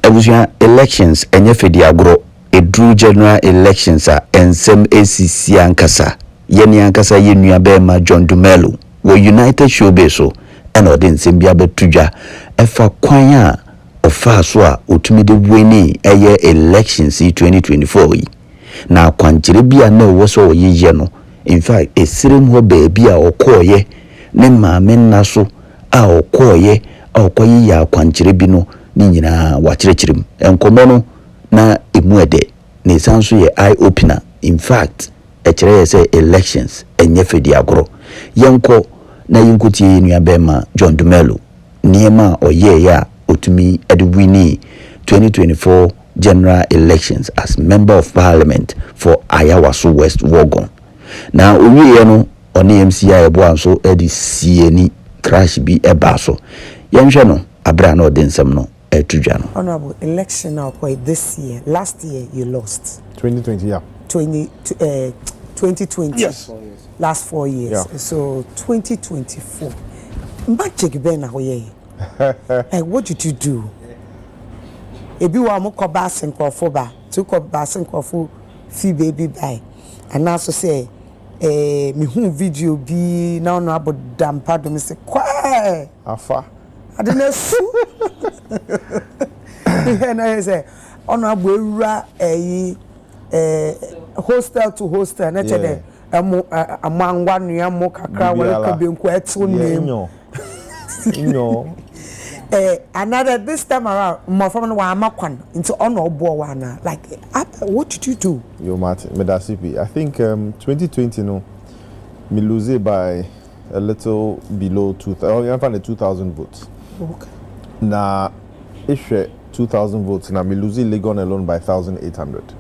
Abusia elections enye fedi agro edru general elections a ensem ACC ankasa yeni ankasa yenua be ma John Dumelo wo United Showbase so ena ode nsem bia betudwa efa kwan a ofa so a otumi de weni eye elections 2024 yi na kwankyere bia na wo so oyiye no in fact esirem ho baabi a okoye ne maame nna so a okoye a okoyi ya kwankyere bi no ni nyina wa kyerɛkyerɛm enkomo no na emuede ne sanso ye eye opener in fact kyerɛ say elections enye fedi agro yenko na yinkotie nua bema John Dumelo niema oye ya otumi edwini 2024 general elections as member of parliament for Ayawaso West Wogon na owie no oni MCI Yeboah so edi sieni crash bi eba so yenhwe no abra na odensem no Honorable, election now quite this year. Last year you lost. 2020, yeah. 2020. Yes. Last 4 years. Yeah. So 2024. Magic Bena what did you do? Ebi wa mo ko ba senkofo ba. To ko ba senkofo fi baby buy. And also say me hu video bi na Honorable dampa do me say kwa Afa. I didn't sue. And I say, Honorable Ura hostel to hostel. And I said, among 1 year more kakra, welcome being quite so name. Another this time around, more from Wamakwan into Honorable Wana. Like, what did you do? Yo, Martin, Medasipi. I think 2020, no, me lose it by a little below 2,000. I found 2,000 votes. Okay. Na issue 2,000 votes. Na me lose Legon alone by 1,800.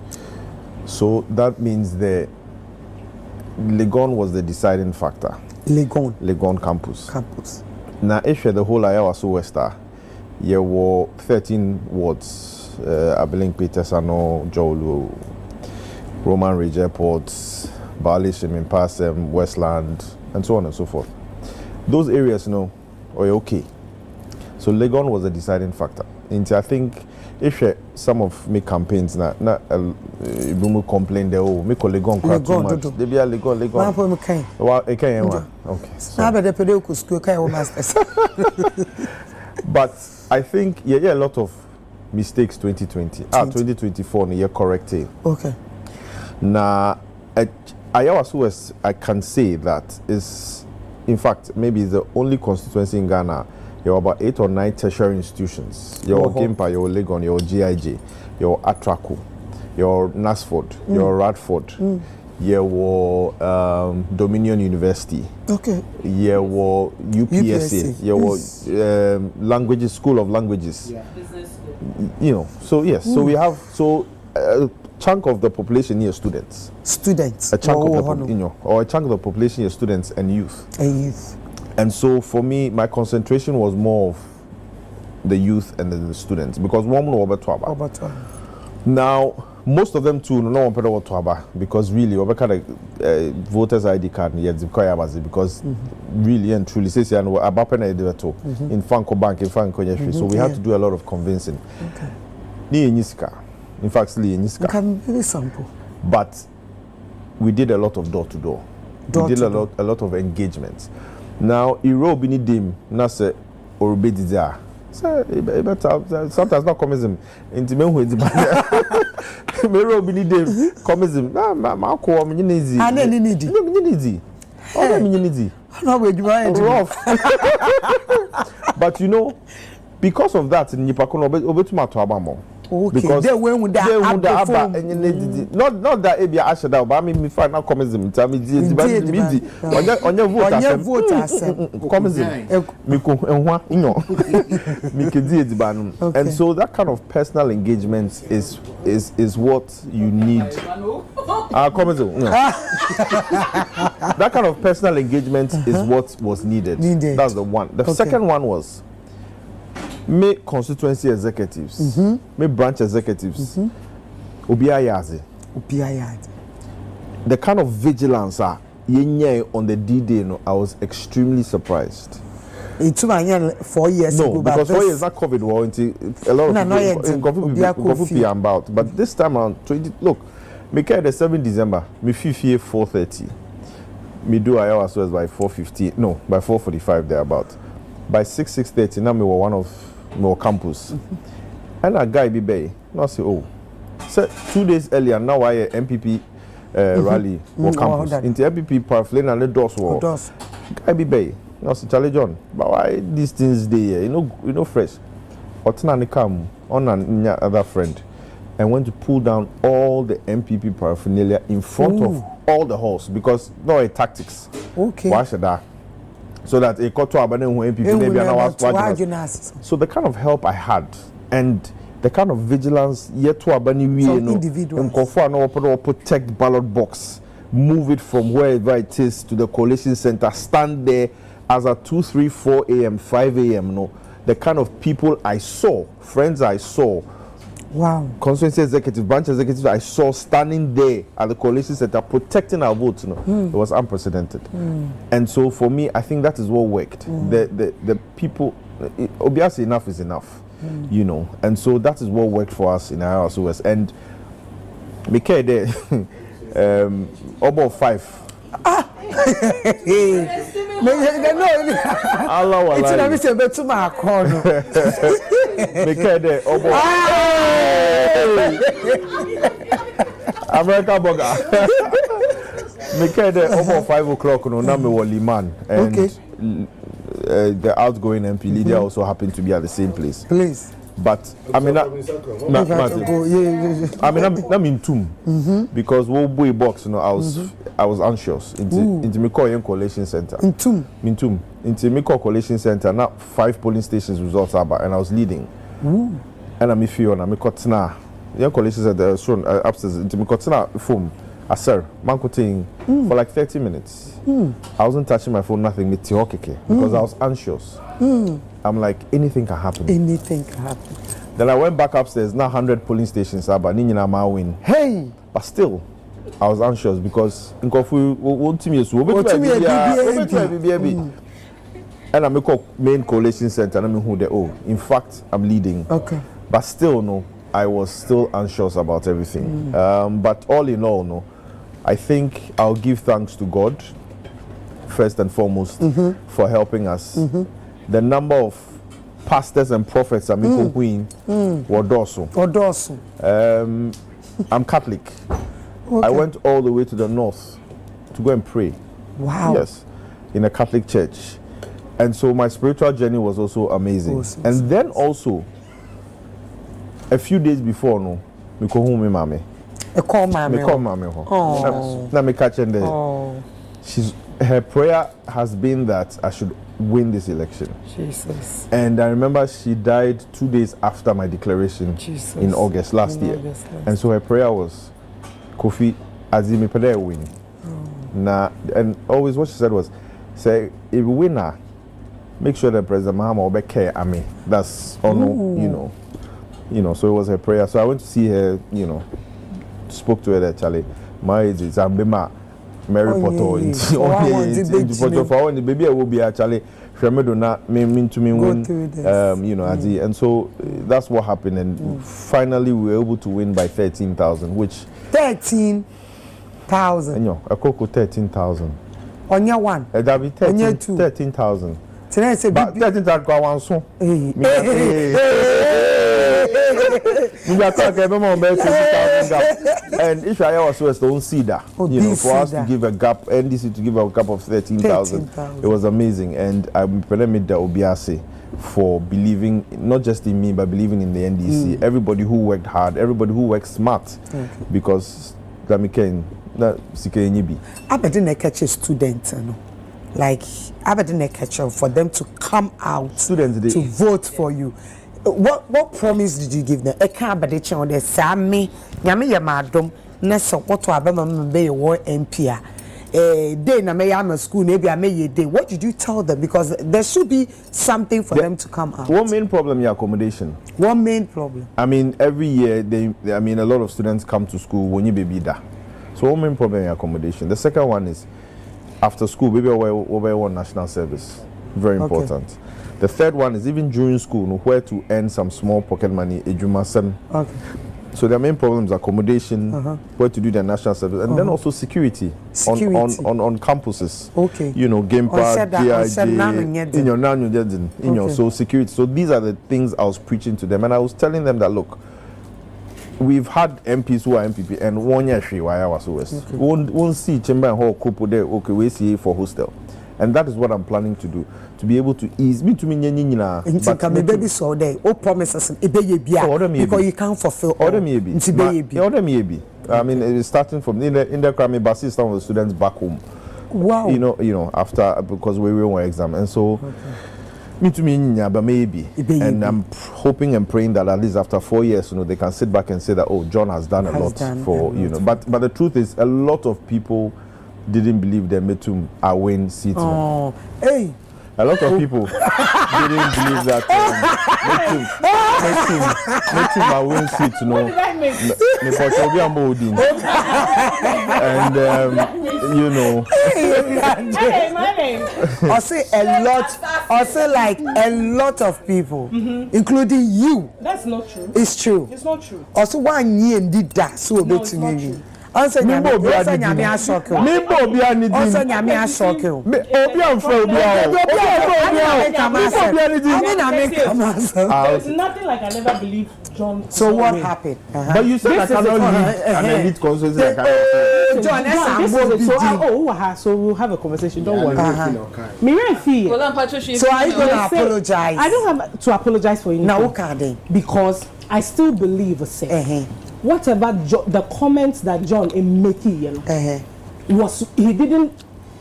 So that means the Legon was the deciding factor. Legon campus. Na issue the whole Ayawaso Wester. There were 13 wards. Abilene Petersano, Jolu, Roman Ridge Airports, Bali, Cèmętery, Westland, and so on and so forth. Those areas, are okay. So Legon was a deciding factor. And I think if some of my campaigns we complain they make Legon quite too much. They be a Legon. Okay. But I think a lot of mistakes 2020. 2024 year correcting. Okay. Now Ayawaso West, I can say that is in fact maybe the only constituency in Ghana. There are about 8 or 9 tertiary institutions. Your Gimpa, your Legon, your GIJ, your Atraco, your Nasford, your Radford, your Dominion University. Okay. Your UPSA, your languages, School of Languages. Yeah. So yes, so we have a chunk of the population here students. A chunk of the or a chunk of the population here students and youth. And so for me, my concentration was more of the youth and the students because one more over Twaba. Now, most of them too no one better over Twaba because really over kind of voters ID card because really and truly says and abapena in Franco Bank in Franco so we had to do a lot of convincing. Okay. In fact, can be very simple. But we did a lot of door to door. We did a lot of engagements. Now, Iro bini dim na se orbe didia. Sometimes not communism. Inti me hu ediba. Me ro bini dim communism. Ma ko me nyinezi. Ana ni nidi. Me nyinezi. Oh me nyinezi. No we eduma rough. But because of that nipako no obetuma to abamo. Okay. Because they went with that not that Abia Ashada, but I mean, me find out communism. Tell me, on your vote, communism. And so that kind of personal engagement is what you need. Communism. That kind of personal engagement is what was needed. That's the one. The second one was. Me constituency executives, me branch executives, Obiayazi. The kind of vigilance on the D-Day, I was extremely surprised. It's 4 years no, ago. Because 4 years, that COVID war, a lot of people be about. But this time around, look, me carry the 7th December, me 4:30. Me do I was by 4:15. No, by 4:45 thereabout. By 6:30, now me were one of my campus. And a guy be bay. Now say, oh, so 2 days earlier, now I MPP rally or campus. Into MPP paraflane and the doors were. Guy be bay. Now say, Charlie John, but why these things there? You know fresh. Otna come on and other friend and went to pull down all the MPP paraphernalia in front of all the halls because no tactics. Okay. Why should that? So that a got to abandon MPP maybe and I was so the kind of help I had and the kind of vigilance yet to abandon and protect ballot box, move it from wherever it is to the coalition center, stand there as at 2, 3, 4 a.m., 5 a.m. No, the kind of people I saw, friends I saw. Wow. Constituency executive, branch executives I saw standing there at the coalition center protecting our votes. It was unprecedented. And so for me, I think that is what worked. The people, obviously enough is enough, you know. And so that is what worked for us in our SOS. And we care there, about 5. Allah wallahi. It's not to my corner. America burger. Over 5 o'clock, no, now me was Liman, and the outgoing MP leader also happened to be at the same place. Please. But I mean, I'm in Tomb because we boy box, you know, I was anxious into me call coalition center. In Tomb. Into me call coalition center. Now 5 polling stations results about, and I was leading. And I'm feel and I'm cut now. Young coalition center upstairs into me cut now phone. Sir, man for like 30 minutes. I wasn't touching my phone, nothing. Because I was anxious. I'm like, anything can happen. Anything can happen. Then I went back upstairs. Now 100 polling stations, but Ninyana win. Hey! But still, I was anxious because in Kofu, and I make a main coalition center. And I'm who they in fact, I'm leading. Okay. But still, no, I was still anxious about everything. But all in all, no, I think I'll give thanks to God first and foremost for helping us. The number of pastors and prophets I'm I'm Catholic. Okay. I went all the way to the north to go and pray. Wow. Yes, in a Catholic church. And so my spiritual journey was also amazing. Awesome. And then also, a few days before, no, me call home, mommy. Me call mommy. Oh. Now me catching there. Oh. Her prayer has been that I should win this election. Jesus. And I remember she died 2 days after my declaration in August last year. And so her prayer was, Kofi, Azimi Pede win. Nah, and always what she said was, say, if we win, make sure that President Mahama will be care. I mean, that's all, you know. So it was her prayer. So I went to see her, you know, spoke to her there, Charlie. My age is Ambema. Mary Potter for the baby will be actually Shemedona mean to me win, you know, and so that's what happened, and finally we were able to win by 13,000, which 13,000. No, a cocoa 13,000. On your one, that be 13,000. Today I said, but 13,000 go one so. And if I was don't see that, you know, for us to give a gap, NDC to give a gap of 13,000, it was amazing. And I'm permitted the Obiase for believing not just in me, but believing in the NDC. Everybody who worked hard, everybody who worked smart, because that became that Sikenibi. I didn't catch a student, like I didn't catch for them to come out students to vote for you. What promise did you give them? I can't be the child. They say me, yami yamadom. Nessa what to abema be your MP. Day na me am school. Maybe I may day. What did you tell them? Because there should be something for them to come out. One main problem is accommodation. One main problem. I mean, every year I mean, a lot of students come to school when you baby da. So one main problem is accommodation. The second one is after school, baby, we one national service. Very important. The third one is even during school, where to earn some small pocket money. Okay. So their main problems are accommodation, where to do their national service, and then also security. On campuses. Okay. You know, game park, GIG, so security. So these are the things I was preaching to them, and I was telling them that look, we've had MPs who are MPP, and 1 year why I was West. Won't see Chamber and Hall Kupo there. Okay, we see for hostel. And that is what I'm planning to do, to be able to ease me to me but can baby so there all promises because you can't fulfill order me I mean it is starting from in the crime basis some of the students back home. Wow. You know after because we were on exam, and so me to me but maybe and I'm hoping and praying that at least after 4 years they can sit back and say that John has done a lot for but the truth is a lot of people didn't believe that Metum are win seats. Oh, hey. A lot of people didn't believe that Metum are win seats. What did I And hey, my name. I say a lot of people, including you. That's not true. It's true. It's not true. Also, 1 year did that so no, it's not true. Also, nyame ashock you. Me bo bia ni din. Also, nyame ashock you. Me obi amfa obi There's nothing like I never believed John. So what happened? But you said I cannot lead an elite constituency. So we'll have a conversation. Don't worry. So are you going to apologize? I don't have to apologize for anything. Now, okay, because I still believe whatever the comments that John is making, was he didn't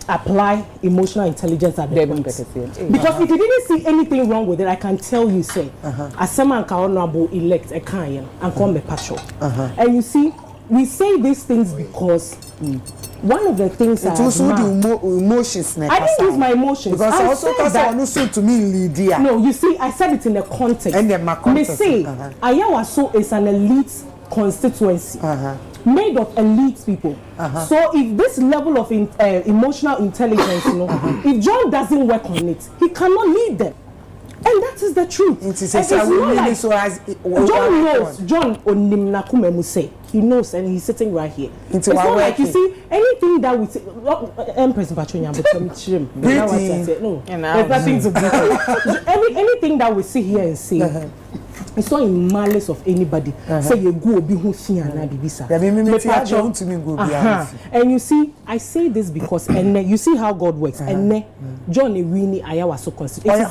apply emotional intelligence at the point. Because if he didn't see anything wrong with it, I can tell you, say, as someone can honorable elect a kind and come the patrol. And you see, we say these things because one of the things it also the emotions. I didn't use my emotions because I also that to me Lydia. No, you see, I said it in a context. And then my context. Me say, Ayawaso is an elite constituency made of elite people. So if this level of emotional intelligence, if John doesn't work on it, he cannot lead them. And that is the truth. John knows. John Onimnakume say he knows, and he's sitting right here. It's not like you see anything that we say. Empress Bachonya, but no, there's nothing to do. Anything that we see here and say. It's not in malice of anybody. Say you go be who see and bibisa. And you see, I say this because and you see how God works. And John Irini Ayawa so considered. It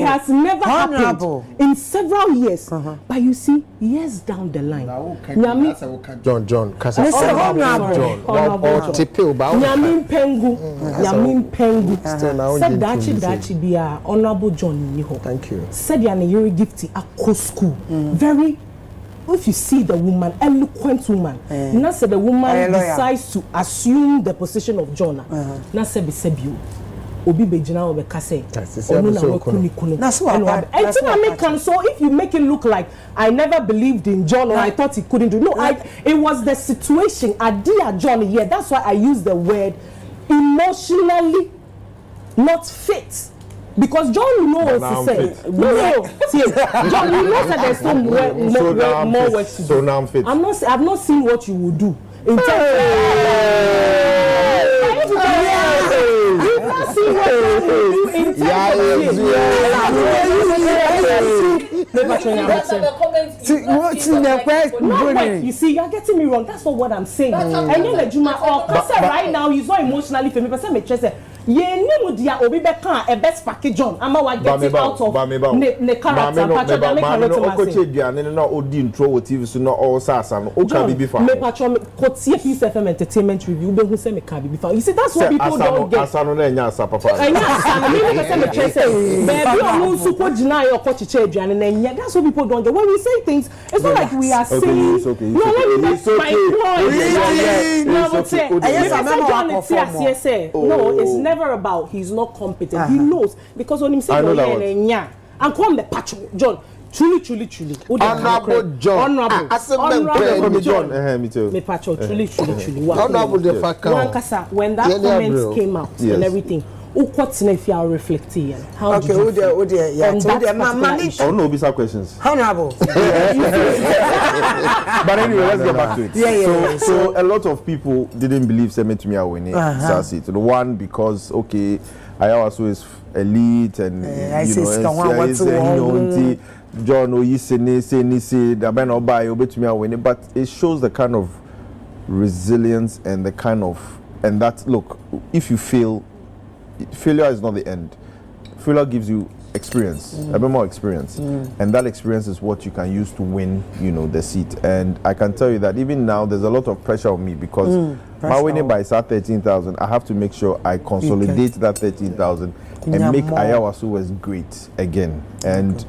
has never happened in several years. But you see, years down the line. John, Yamin Pengu. Said Dachi Bia, Honorable John Niho. Thank you. Said Yana Gifty at school. Very, if you see the woman, eloquent woman, not say the woman decides to assume the position of Jonah. Not say Besebu. Obi Bejina or Bekase. That's what so if you make it look like I never believed in John or I thought he couldn't do it was the situation. Adia John, yeah, that's why I use the word emotionally not fit. Because John knows to say John knows that there's still more work to do. So now I'm fit. I've not seen what you will do in terms of you see, you're getting me wrong. That's not what I'm saying. And then the Juma right now he's not emotionally for me. But some say Obi Beka a best package John. I'm out of the character. Entertainment review. You see, that's what people don't get. That's what people don't get. When we say things, it's not like we are saying. No, let me make my point. No, it's never about he's not competent. He knows because when him say and come the patch John. Truly. Honorable John. Honorable John. Me patch truly. Honorable the fact when that comment came out and everything. Ukotine if you are reflecting. How okay, do you feel oh dear, yeah. on that particular issue? Oh no, these questions. Honorable. But anyway, let's get back to it. So a lot of people didn't believe Cèmętery are winning. The one because okay, Ayawaso is elite and John Oyisene say the man or buy obetumi are winning, but it shows the kind of resilience and the kind of that look. If you fail, failure is not the end. Failure gives you experience, a bit more experience, and that experience is what you can use to win, the seat. And I can tell you that even now, there's a lot of pressure on me because my winning by 13,000, I have to make sure I consolidate that 13,000 and make Ayawaso as great again. And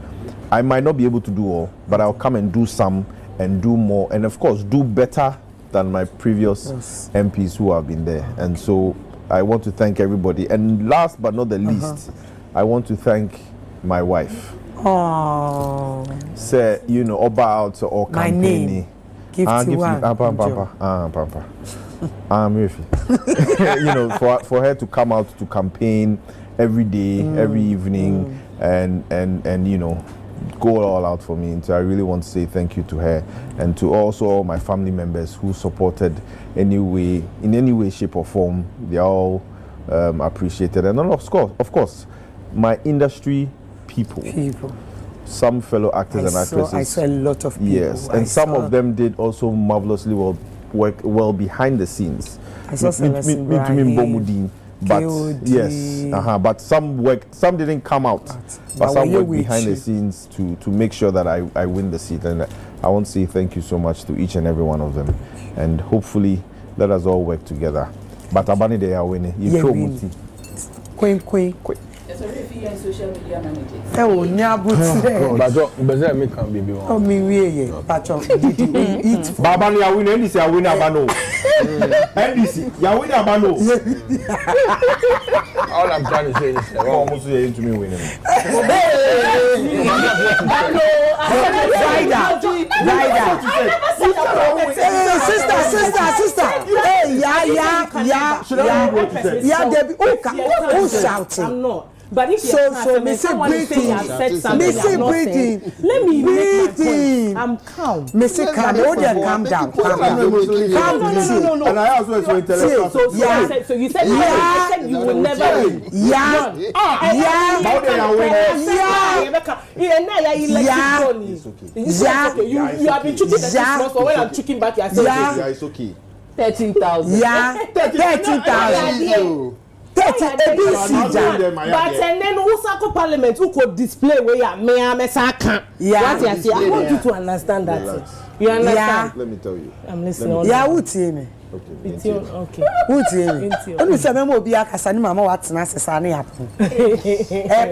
I might not be able to do all, but I'll come and do some and do more, and of course, do better than my previous MPs who have been there. And so I want to thank everybody. And last but not the least, I want to thank my wife. Oh. Say, Oba out or campaigning. Give one. Papa. For her to come out to campaign every day, every evening, and go all out for me. And so I really want to say thank you to her and to also all my family members who supported in any way, shape or form. They all appreciated. And of course, my industry people. Some fellow actors and actresses. I saw a lot of people. Yes, and some of them did also marvelously work well behind the scenes. I saw Bomudin. But yes, but some didn't come out, but some worked behind the scenes to make sure that I win the seat. And I want to say thank you so much to each and every one of them, and hopefully let us all work together. But Abani they are winning. You throw Muti. Queen. Social media manager. Oh, Nyabuti. But me can be one. Oh, me we Pacho. Did you eat? Babani ya win NDC ya win Abano. NDC ya win Abano. All I'm trying to say is almost here into me winning. Sister. Hey, yeah, Debbie. Who shouting? I'm not. But if so someone is saying I said something, I'm not saying. Let me make my point. I'm calm. Missy, calm down. No. And I also so intellectual. So you said I said you will never win. You have been choking the 6 months, or when I'm choking back, you are saying it's okay. 13,000. Yeah, 13,000. But and then Usako Parliament who could display where you are me saka. Yeah. What you say? I want you to understand that. You understand? Yeah. Let me tell you. I'm listening. Yeah, who tell me? Okay. Who tell me? Only say me obi akasa ni mama what na sesa na happen.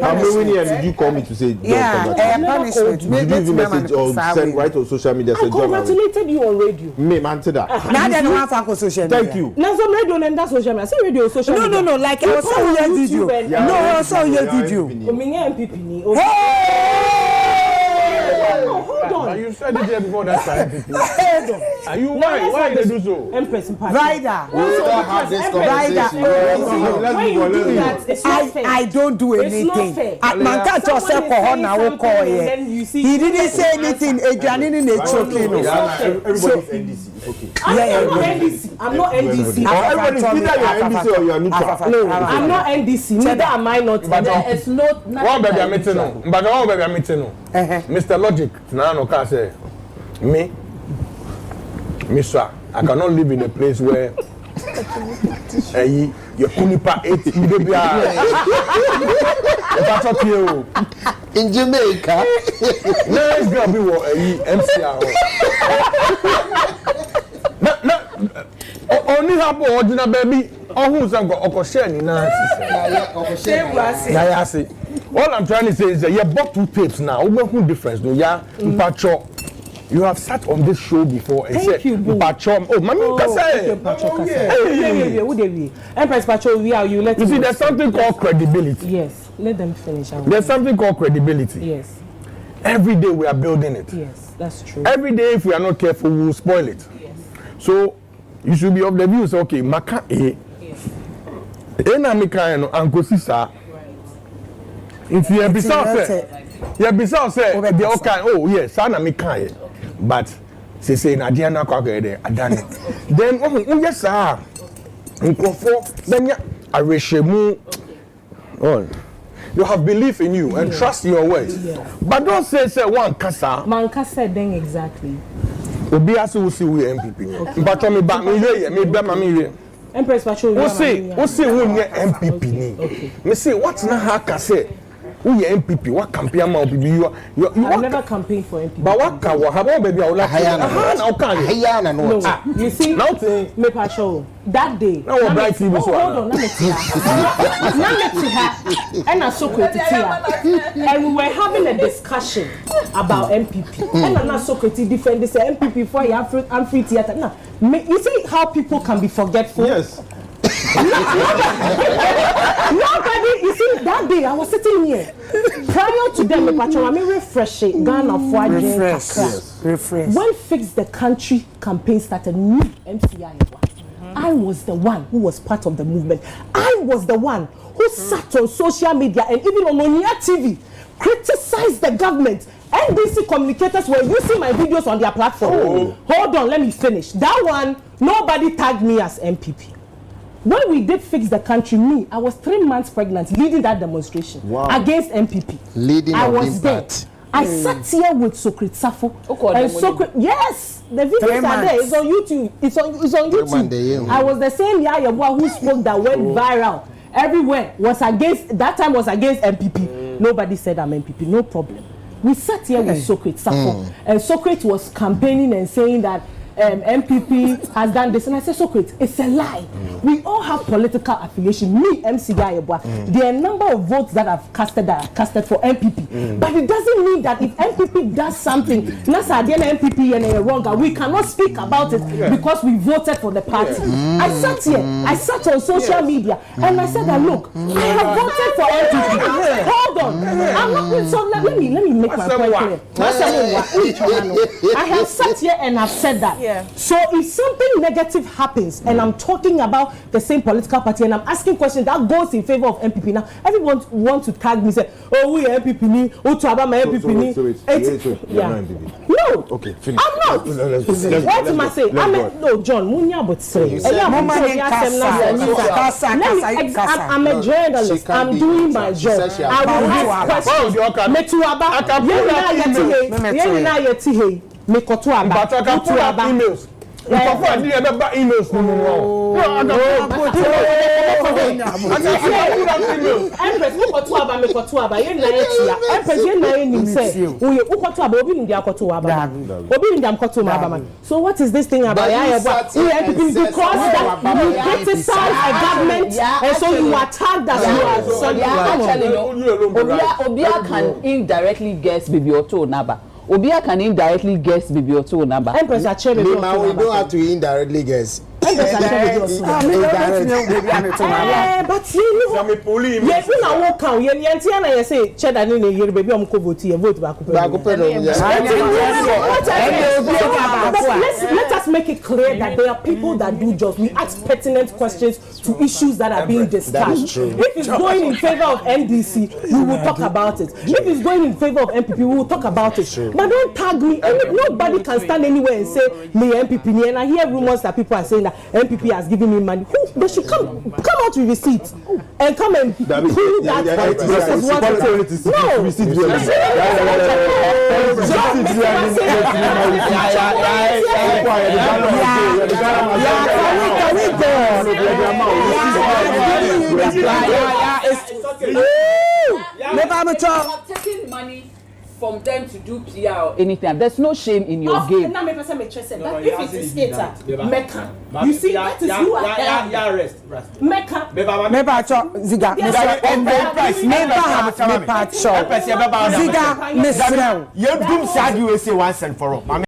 I'm winning and did you call me to say punishment. Did you leave a message or send right on social media? I congratulated you on radio. Me man to that. Now they don't have on social media. Thank you. Now some radio and that social media. Say radio social media. No. Like I was saw your video. No, I saw your video. Ominya MPP ni. Hold on. You said it there before that time. Hold on. Are you why they do so? Empress Rider. We don't have this conversation. When you do that, it's not fair. I don't do anything. It's not fair. Man catch yourself for her now. He didn't say anything. Everybody's NDC. Okay. I'm not NDC. Everybody's either you're NDC or you're neutral. No, I'm not NDC. Neither am I not. But it's not. What baby I'm meeting no. But what baby I'm meeting no. Mr. Logic, now no can say me, sir, I cannot live in a place where your kunipa 8 in Jamaica. Let's go be MCR. Only happen ordinary baby. Who go share ni na. All I'm trying to say is that you bought 2 tapes now. Who difference? No, yeah, Pacho. You have sat on this show before and said, Pacho. Oh, Mami, Pacho. Empress Pacho, you let. You see, there's something called credibility. Yes, let them finish. There's something called credibility. Yes. Every day we are building it. Yes, that's true. Every day, if we are not careful, we will spoil it. Yes. So you should be of the view. So, okay, Maka A. Ena me kan no ankosi sa. If you be so say. Yeah, be so say the okay. Oh yes, sa na me kan. But say na dia na kwa dey adane. Then yes sir. Nkofo then ya areshemu. Oh. You have belief in you and trust in your words. But don't say one kasa. Man kasa then exactly. Obi aso wo si we MPP. But me ba me be ma me Empress Pacho. Wo say wo nye MPP ni. Me say what na ha kasa. Who you MPP? What campaign ma obi you I never campaigned for MPP. But what ka wo have baby I would like. Hayana no. You see, me Pacho that day. Now what bright TV so. Hold on, let me see her. And I so quick to her. And we were having a discussion about MPP. And I'm not so quick to defend this MPP for I'm free theater. Now, you see how people can be forgetful? Yes. Nobody, you see, that day I was sitting here. Prior to them, I mean, refreshing Ghana for refresh. When Fix the Country campaign started, me, MCI, I was the one who was part of the movement. I was the one who sat on social media and even on Onia TV, criticized the government. NBC communicators were using my videos on their platform. Hold on, let me finish. That one, nobody tagged me as MPP. When we did Fix the Country, I was 3 months pregnant leading that demonstration against MPP. I was there. I sat here with Sokrit Safo. And Sokrit, yes, the videos are there. It's on YouTube. It's on YouTube. I was the same Yeboah who spoke that went viral everywhere. Was against MPP. Nobody said I'm MPP. No problem. We sat here with Sokrit Safo, and Sokrit was campaigning and saying that MPP has done this, and I said, Socrates, it's a lie. We all have political affiliation. Me, MC Yeboah, there are a number of votes that I've casted for MPP. But it doesn't mean that if MPP does something, MPP and wrong, we cannot speak about it because we voted for the party. I sat here, I sat on social media, and I said that look, I have voted for MPP. Hold on, I'm not. So let me make my point clear. I have sat here and I've said that. So if something negative happens and I'm talking about the same political party and I'm asking questions that goes in favor of MPP, now everyone wants to tag me, say, oh, we MPP ni, oh, to about my MPP ni. No, okay, finish. I'm not. What am I saying? No, John, Munya but say. I'm a journalist. I'm doing my job. I will ask questions. Emails. Emails. So what is this thing about? Because that you criticize a government and so you attack that Obia can indirectly guess Bibi Otto Naba. Obia can indirectly guess Bibi Otto Naba. We don't have to indirectly guess. But you know, yes, when I walk out, you say, cheddar in a year, baby, I'm going to vote back. Let us make it clear that there are people that do jobs. We ask pertinent questions to issues that are being discussed. If it's going in favor of NDC, we will talk about it. If it's going in favor of MPP, we will talk about it. But don't tag me. Nobody can stand anywhere and say, me MPP. And I hear rumors that people are saying that MPP has given me money. They should come out with receipts and come and prove that this is what it is. No. Taking money from them to do PR or anything. There's no shame in your game. If it is Mecca, you see, that is who I am. Mecca. Ziga, Ziga,